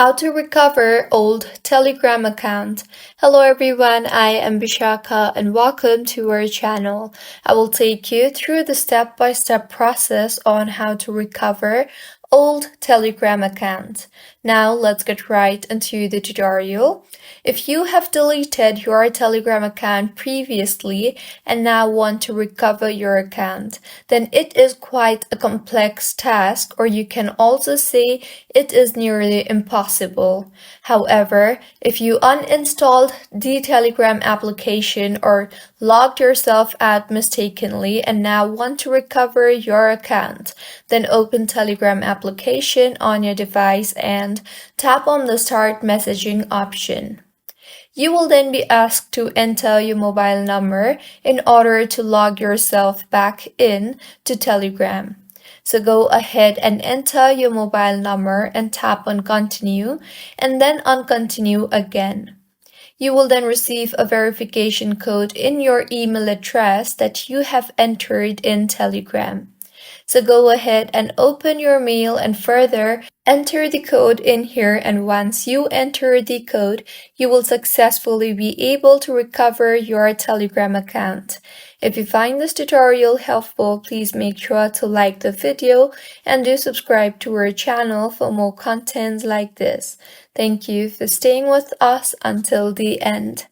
How to recover old Telegram account. Hello everyone, I am Bishaka and welcome to our channel. I will take you through the step-by-step process on how to recover old Telegram account. Now let's get right into the tutorial. If you have deleted your Telegram account previously and now want to recover your account, then it is quite a complex task, or you can also say it is nearly impossible. However, if you uninstalled the Telegram application or logged yourself out mistakenly and now want to recover your account, then open Telegram application on your device and tap on the Start Messaging option. You will then be asked to enter your mobile number in order to log yourself back in to Telegram. So go ahead and enter your mobile number and tap on Continue and then on Continue again. You will then receive a verification code in your email address that you have entered in Telegram. So go ahead and open your mail and further enter the code in here, and once you enter the code, you will successfully be able to recover your Telegram account. If you find this tutorial helpful, please make sure to like the video and do subscribe to our channel for more content like this. Thank you for staying with us until the end.